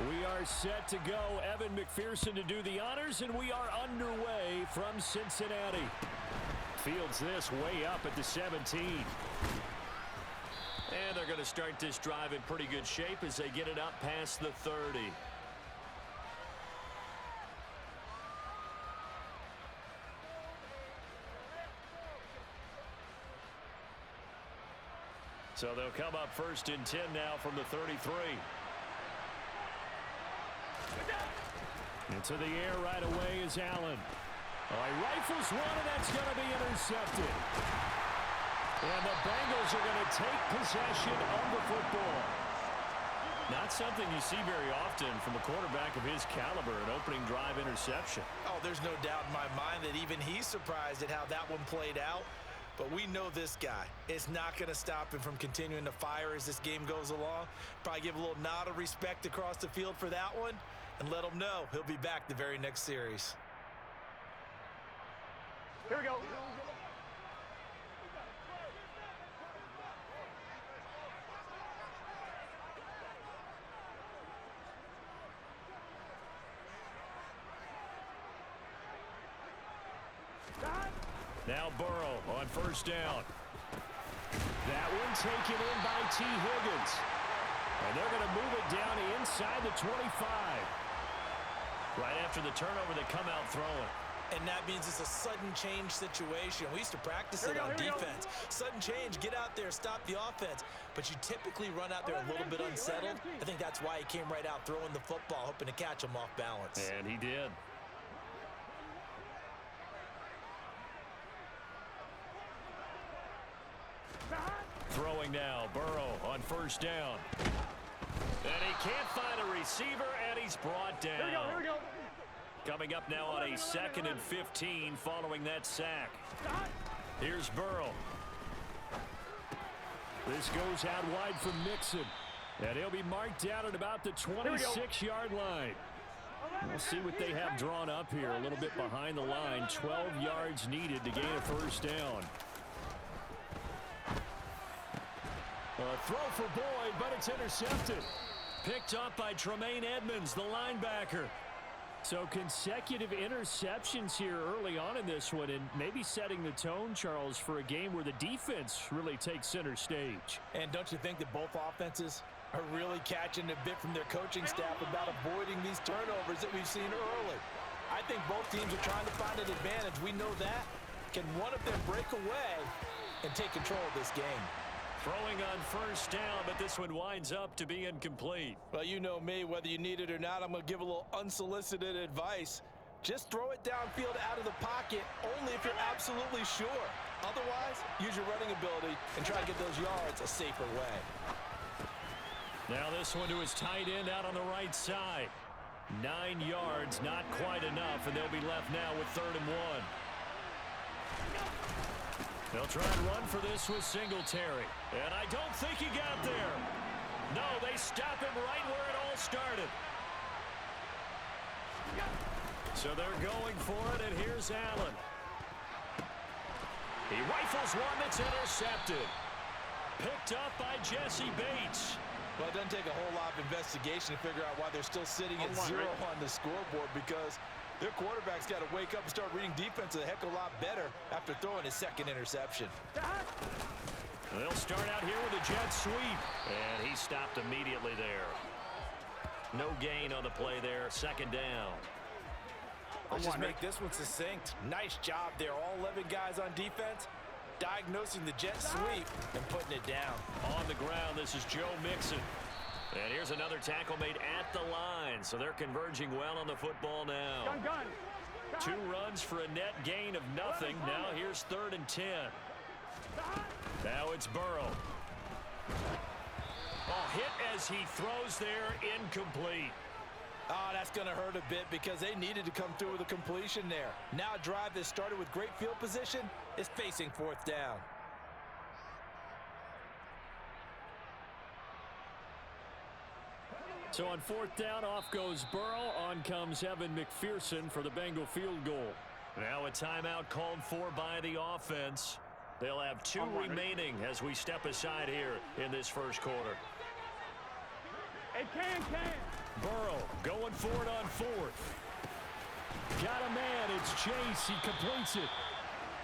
We are set to go. Evan McPherson to do the honors, and we are underway from Cincinnati. Fields this way up at the 17. And they're going to start this drive in pretty good shape as they get it up past the 30. So they'll come up 1st and 10 now from the 33. Into the air right away is Allen. He rifles one, and that's going to be intercepted. And the Bengals are going to take possession of the football. Not something you see very often from a quarterback of his caliber, an opening drive interception. Oh, there's no doubt in my mind that even he's surprised at how that one played out. But we know this guy. It's not going to stop him from continuing to fire as this game goes along. Probably give a little nod of respect across the field for that one and let him know he'll be back the very next series. Here we go. Now Burrow on 1st down. That one taken in by T. Higgins. And they're going to move it down inside the 25. Right after the turnover, they come out throwing. And that means it's a sudden change situation. We used to practice it on defense. Sudden change, get out there, stop the offense. But you typically run out there a little bit unsettled. I think that's why he came right out throwing the football, hoping to catch him off balance. And he did. Throwing now, Burrow on 1st down. And he can't find a receiver, and he's brought down. Here we go. Coming up now on a 2nd and 15 following that sack. Here's Burrow. This goes out wide for Mixon. And he'll be marked down at about the 26-yard line. We'll see what they have drawn up here a little bit behind the line. 12 yards needed to gain a 1st down. A throw for Boyd, but it's intercepted. Picked up by Tremaine Edmonds, the linebacker. So consecutive interceptions here early on in this one, and maybe setting the tone, Charles, for a game where the defense really takes center stage. And don't you think that both offenses are really catching a bit from their coaching staff about avoiding these turnovers that we've seen early? I think both teams are trying to find an advantage. We know that. Can one of them break away and take control of this game? Throwing on 1st down, but this one winds up to be incomplete. Well, you know me, whether you need it or not, I'm going to give a little unsolicited advice. Just throw it downfield out of the pocket, only if you're absolutely sure. Otherwise, use your running ability and try to get those yards a safer way. Now this one to his tight end out on the right side. 9 yards, not quite enough, and they'll be left now with 3rd and 1. They'll try and run for this with Singletary. And I don't think he got there. No, they stop him right where it all started. So they're going for it, and here's Allen. He rifles one that's intercepted. Picked up by Jesse Bates. Well, it doesn't take a whole lot of investigation to figure out why they're still sitting at 0 on the scoreboard, because their quarterback's got to wake up and start reading defense a heck of a lot better after throwing his 2nd interception. They'll start out here with a jet sweep. And he stopped immediately there. No gain on the play there. 2nd down. Let's just make this one succinct. Nice job there. All 11 guys on defense diagnosing the jet sweep and putting it down. On the ground, this is Joe Mixon. And here's another tackle made at the line. So they're converging well on the football now. Gun. 2 runs for a net gain of nothing. Now here's 3rd and 10. Now it's Burrow. Hit as he throws there, incomplete. Oh, that's going to hurt a bit because they needed to come through with a completion there. Now a drive that started with great field position is facing 4th down. So on 4th down, off goes Burrow. On comes Evan McPherson for the Bengal field goal. Now a timeout called for by the offense. They'll have 2 remaining as we step aside here in this 1st quarter. It can. Burrow going for it on fourth. Got a man. It's Chase. He completes it.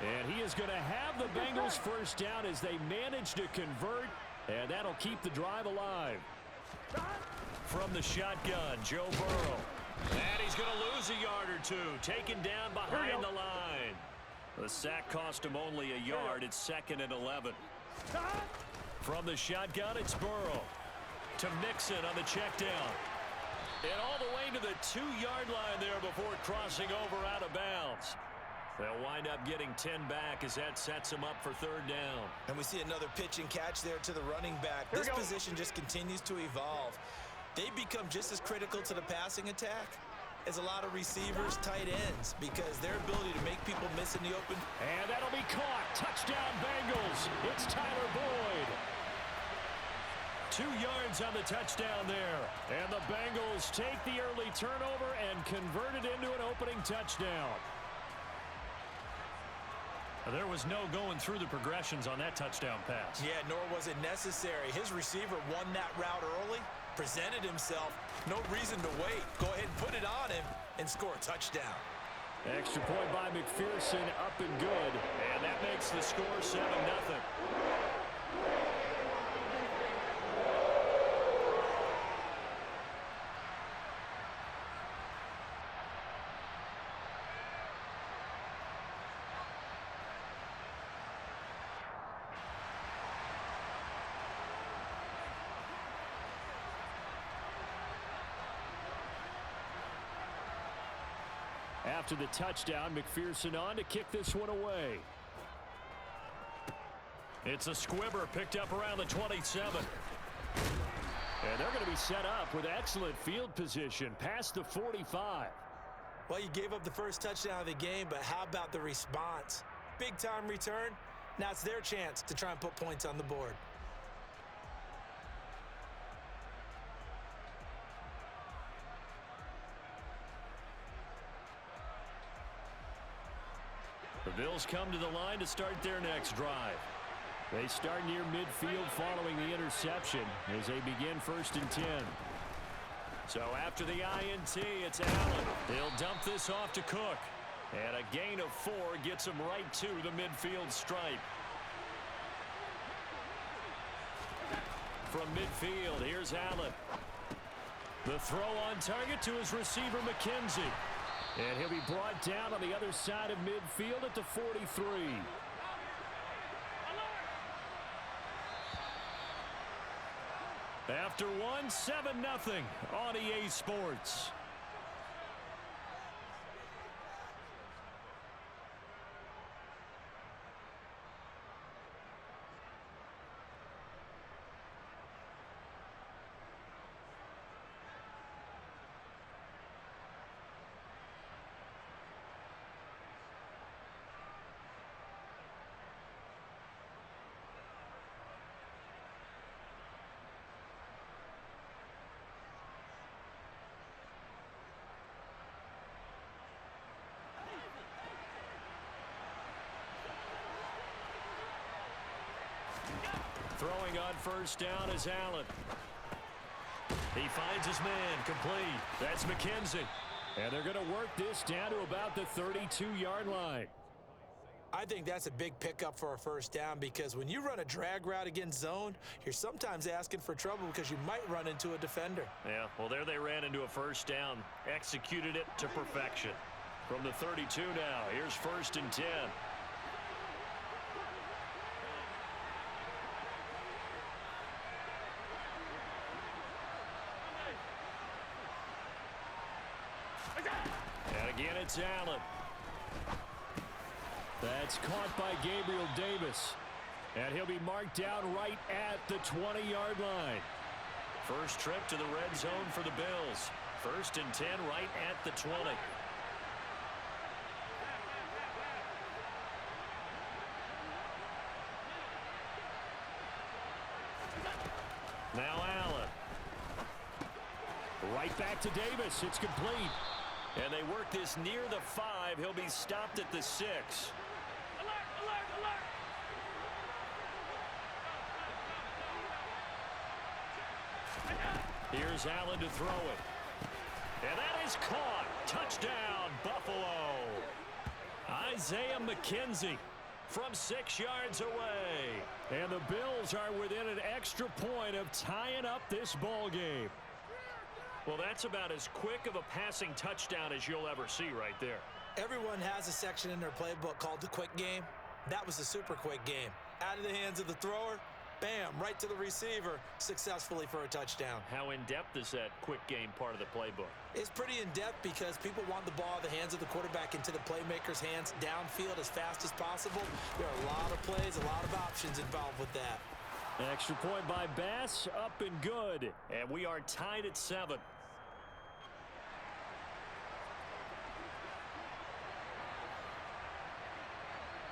And he is going to have the Bengals first down as they manage to convert. And that'll keep the drive alive. From the shotgun, Joe Burrow. And he's going to lose a yard or two. Taken down behind the line. The sack cost him only a yard. It's 2nd and 11. From the shotgun, it's Burrow. To Mixon on the check down. And all the way to the 2-yard line there before crossing over out of bounds. They'll wind up getting 10 back as that sets them up for 3rd down. And we see another pitch and catch there to the running back. This position just continues to evolve. They become just as critical to the passing attack as a lot of receivers, tight ends, because their ability to make people miss in the open. And that'll be caught. Touchdown Bengals. It's Tyler Boyd. 2 yards on the touchdown there. And the Bengals take the early turnover and convert it into an opening touchdown. There was no going through the progressions on that touchdown pass. Yeah, nor was it necessary. His receiver won that route early, presented himself. No reason to wait. Go ahead and put it on him and score a touchdown. Extra point by McPherson, up and good. And that makes the score 7-0. After the touchdown, McPherson on to kick this one away. It's a squibber picked up around the 27. And they're going to be set up with excellent field position past the 45. Well, you gave up the first touchdown of the game, but how about the response? Big-time return. Now it's their chance to try and put points on the board. The Bills come to the line to start their next drive. They start near midfield following the interception as they begin 1st and 10. So after the INT, it's Allen. He'll dump this off to Cook. And a gain of 4 gets him right to the midfield stripe. From midfield, here's Allen. The throw on target to his receiver, McKenzie. And he'll be brought down on the other side of midfield at the 43. After one, 7-0 on EA Sports. Throwing on 1st down is Allen. He finds his man complete. That's McKenzie. And they're going to work this down to about the 32-yard line. I think that's a big pickup for a 1st down because when you run a drag route against zone, you're sometimes asking for trouble because you might run into a defender. Yeah, well, there they ran into a 1st down. Executed it to perfection. From the 32 now, here's 1st and 10. And again, it's Allen. That's caught by Gabriel Davis. And he'll be marked down right at the 20-yard line. First trip to the red zone for the Bills. 1st and 10 right at the 20. Now Allen. Right back to Davis. It's complete. And they work this near the 5. He'll be stopped at the 6. Alert, alert, alert. Here's Allen to throw it. And that is caught. Touchdown, Buffalo. Isaiah McKenzie from 6 yards away. And the Bills are within an extra point of tying up this ball game. Well, that's about as quick of a passing touchdown as you'll ever see right there. Everyone has a section in their playbook called the quick game. That was a super quick game. Out of the hands of the thrower, bam, right to the receiver, successfully for a touchdown. How in-depth is that quick game part of the playbook? It's pretty in-depth because people want the ball out of the hands of the quarterback into the playmaker's hands downfield as fast as possible. There are a lot of plays, a lot of options involved with that. Extra point by Bass, up and good. And we are tied at 7.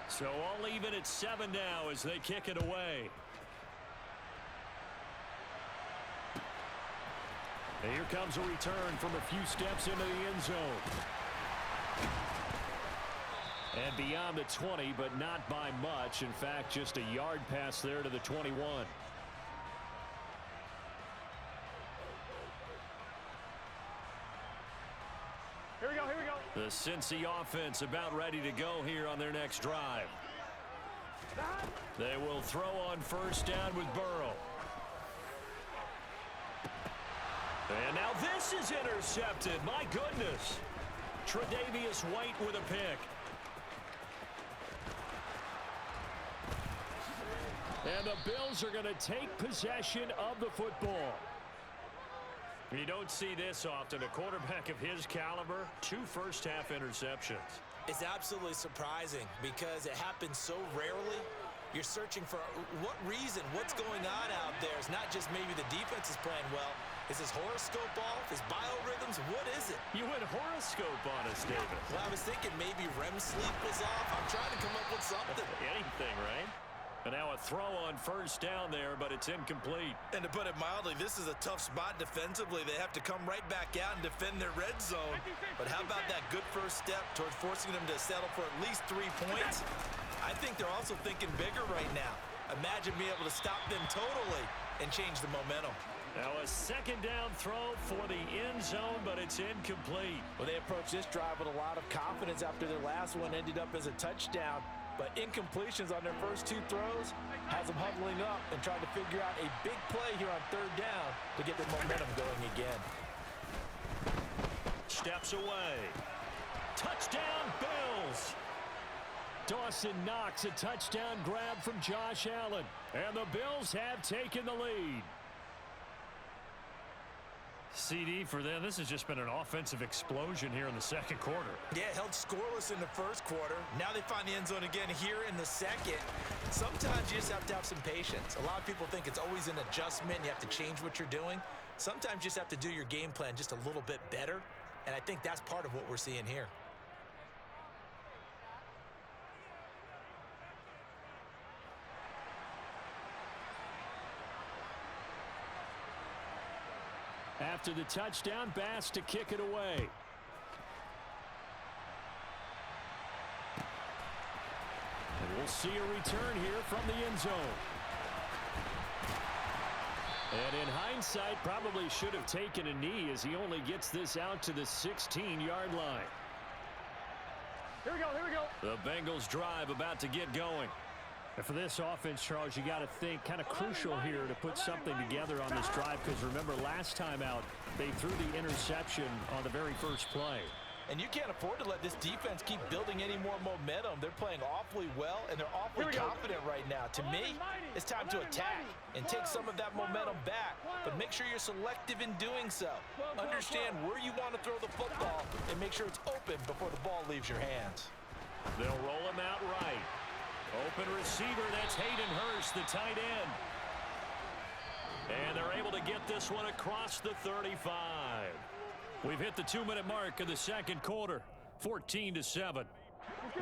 So all even at 7 now as they kick it away. And here comes a return from a few steps into the end zone. And beyond the 20, but not by much. In fact, just a yard pass there to the 21. Here we go, here we go. The Cincy offense about ready to go here on their next drive. They will throw on first down with Burrow. And now this is intercepted. My goodness. Tre'Davious White with a pick. And the Bills are going to take possession of the football. You don't see this often. A quarterback of his caliber, 2 first-half interceptions. It's absolutely surprising because it happens so rarely. You're searching for what reason, what's going on out there. It's not just maybe the defense is playing well. Is his horoscope off? His biorhythms? What is it? You went horoscope on us, David. Well, I was thinking maybe REM sleep was off. I'm trying to come up with something. Anything, right? And now a throw on first down there, but it's incomplete. And to put it mildly, this is a tough spot defensively. They have to come right back out and defend their red zone. But how about that good first step towards forcing them to settle for at least 3 points? I think they're also thinking bigger right now. Imagine being able to stop them totally and change the momentum. Now a second down throw for the end zone, but it's incomplete. Well, they approached this drive with a lot of confidence after their last one ended up as a touchdown. But incompletions on their first 2 throws has them huddling up and trying to figure out a big play here on third down to get their momentum going again. Steps away. Touchdown, Bills. Dawson Knox, a touchdown grab from Josh Allen. And the Bills have taken the lead. CD for them, this has just been an offensive explosion here in the second quarter. Yeah, held scoreless in the first quarter. Now they find the end zone again here in the second. Sometimes you just have to have some patience. A lot of people think it's always an adjustment. You have to change what you're doing. Sometimes you just have to do your game plan just a little bit better. And I think that's part of what we're seeing here. After the touchdown, Bass to kick it away. And we'll see a return here from the end zone. And in hindsight, probably should have taken a knee as he only gets this out to the 16-yard line. Here we go, here we go. The Bengals drive about to get going. And for this offense, Charles, you got to think kind of crucial here to put something together on this drive because remember last time out they threw the interception on the very first play. And you can't afford to let this defense keep building any more momentum. They're playing awfully well, and they're awfully confident right now. To me, it's time to attack and take some of that momentum back. But make sure you're selective in doing so. Understand where you want to throw the football and make sure it's open before the ball leaves your hands. They'll roll him out right. Open receiver, that's Hayden Hurst, the tight end. And they're able to get this one across the 35. We've hit the 2-minute mark of the second quarter, 14-7.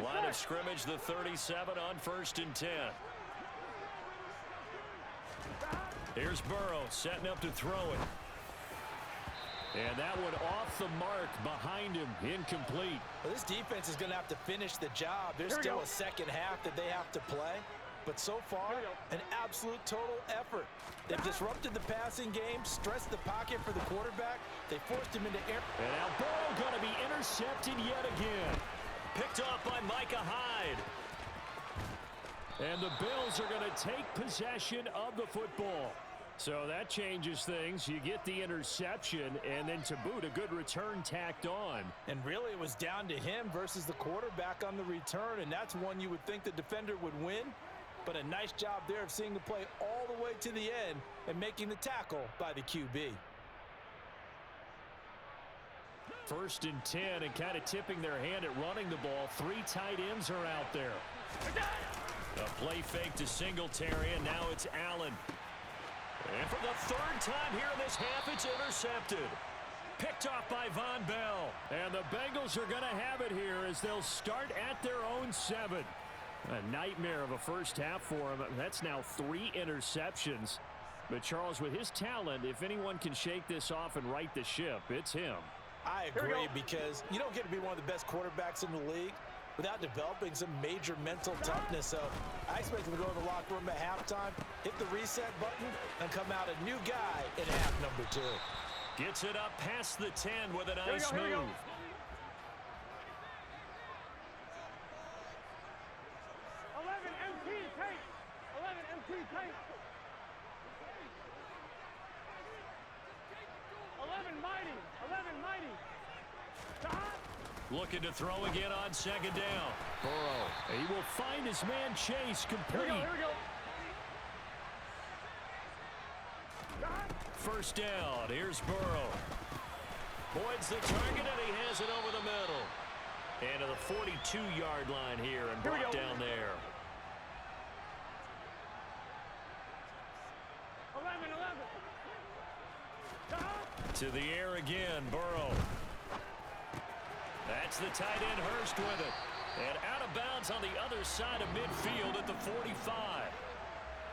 Line of scrimmage, the 37 on 1st and 10. Here's Burrow setting up to throw it. And that one off the mark behind him, incomplete. Well, this defense is going to have to finish the job. There's still a second half that they have to play. But so far, an absolute total effort. They've disrupted the passing game, stressed the pocket for the quarterback. They forced him into air. And now Burrow going to be intercepted yet again. Picked off by Micah Hyde. And the Bills are going to take possession of the football. So that changes things. You get the interception, and then to boot, a good return tacked on. And really, it was down to him versus the quarterback on the return, and that's one you would think the defender would win. But a nice job there of seeing the play all the way to the end and making the tackle by the QB. 1st and 10, and kind of tipping their hand at running the ball. 3 tight ends are out there. A play fake to Singletary, and now it's Allen. And for the 3rd time here in this half, it's intercepted. Picked off by Von Bell. And the Bengals are going to have it here as they'll start at their own 7. A nightmare of a first half for him. That's now 3 interceptions. But Charles, with his talent, if anyone can shake this off and right the ship, it's him. I agree, because you don't get to be one of the best quarterbacks in the league without developing some major mental toughness. So I expect him to go in the locker room at halftime, hit the reset button, and come out a new guy in half number 2. Gets it up past the 10 with a nice move. 11 MT tape. 11 MT tape. 11 mighty. 11 mighty. Stop. Looking to throw again on 2nd down. Burrow. He will find his man Chase complete. Here we go. 1st down. Here's Burrow. Points the target, and he has it over the middle. And to the 42-yard line here and brought down there. 11. Stop. To the air again, Burrow. That's the tight end Hurst with it. And out of bounds on the other side of midfield at the 45.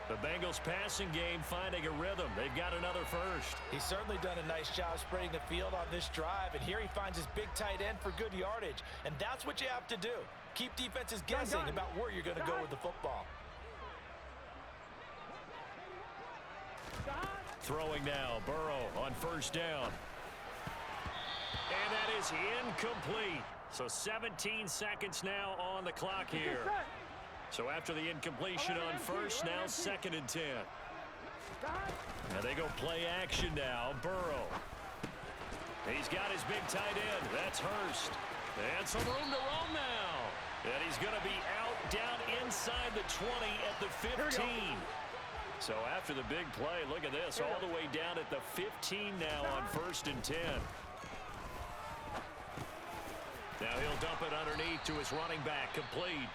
The Bengals passing game finding a rhythm. They've got another first. He's certainly done a nice job spreading the field on this drive, and here he finds his big tight end for good yardage. And that's what you have to do. Keep defenses guessing about where you're going to go with the football. Throwing now, Burrow on 1st down. And that is incomplete. So 17 seconds now on the clock here. So after the incompletion on 1st, now 2nd and 10. Now they go play action now. Burrow. He's got his big tight end. That's Hurst. And some room to roam now. And he's going to be out down inside the 20 at the 15. So after the big play, look at this, all the way down at the 15 now on 1st and 10. Now he'll dump it underneath to his running back, complete.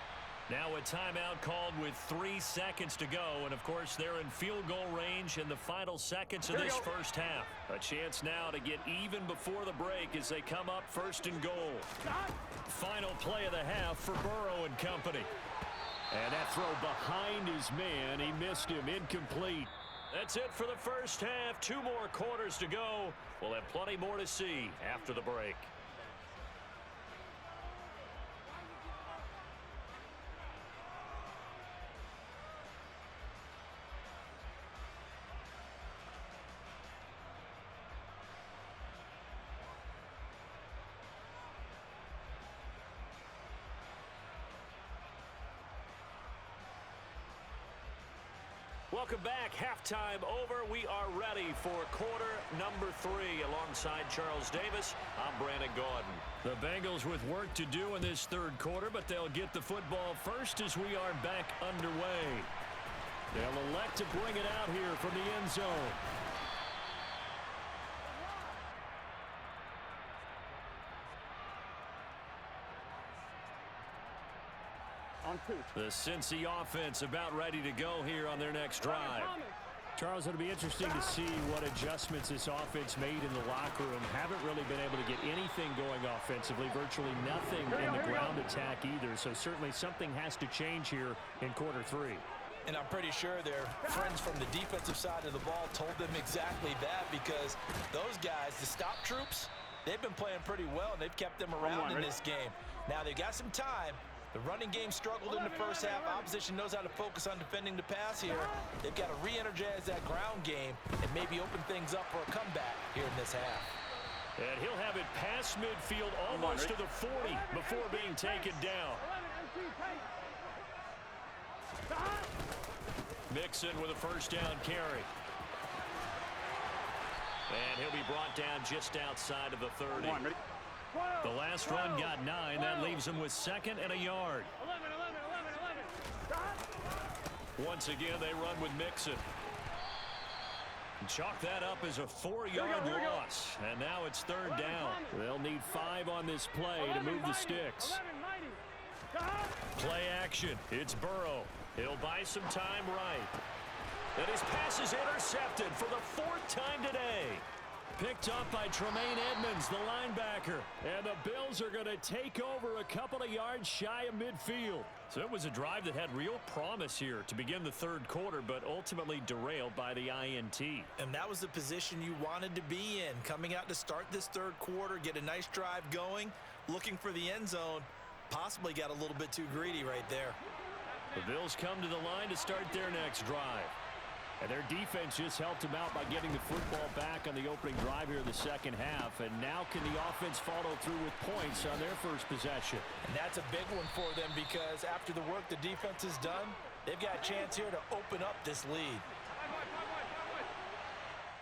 Now a timeout called with 3 seconds to go, and of course they're in field goal range in the final seconds of this first half. A chance now to get even before the break as they come up 1st and goal. Final play of the half for Burrow and company. And that throw behind his man, he missed him, incomplete. That's it for the first half. 2 more quarters to go. We'll have plenty more to see after the break. Welcome back. Halftime over. We are ready for quarter number 3. Alongside Charles Davis, I'm Brandon Gaudin. The Bengals with work to do in this 3rd quarter, but they'll get the football first as we are back underway. They'll elect to bring it out here from the end zone. The Cincy offense about ready to go here on their next drive. Charles, it'll be interesting to see what adjustments this offense made in the locker room. Haven't really been able to get anything going offensively, virtually nothing in the ground attack either. So certainly something has to change here in quarter 3. And I'm pretty sure their friends from the defensive side of the ball told them exactly that, because those guys, the stop troops, they've been playing pretty well, and they've kept them around in this game. Now they've got some time, The running game struggled in the first half. Opposition knows how to focus on defending the pass here. They've got to re-energize that ground game and maybe open things up for a comeback here in this half. And he'll have it past midfield almost to the 40 before being taken down. Mixon with a first down carry. And he'll be brought down just outside of the 30. The last run got 9. That leaves him with 2nd and a yard. 11. Once again, they run with Mixon. Chalk that up as a 4-yard loss. And now it's 3rd down. They'll need 5 on this play to move the sticks. Play action. It's Burrow. He'll buy some time right. And his pass is intercepted for the 4th time today. Picked up by Tremaine Edmonds, the linebacker. And the Bills are going to take over a couple of yards shy of midfield. So it was a drive that had real promise here to begin the 3rd quarter, but ultimately derailed by the INT. And that was the position you wanted to be in. Coming out to start this 3rd quarter, get a nice drive going, looking for the end zone. Possibly got a little bit too greedy right there. The Bills come to the line to start their next drive. And their defense just helped them out by getting the football back on the opening drive here in the 2nd half. And now can the offense follow through with points on their first possession? And that's a big one for them because after the work the defense has done, they've got a chance here to open up this lead.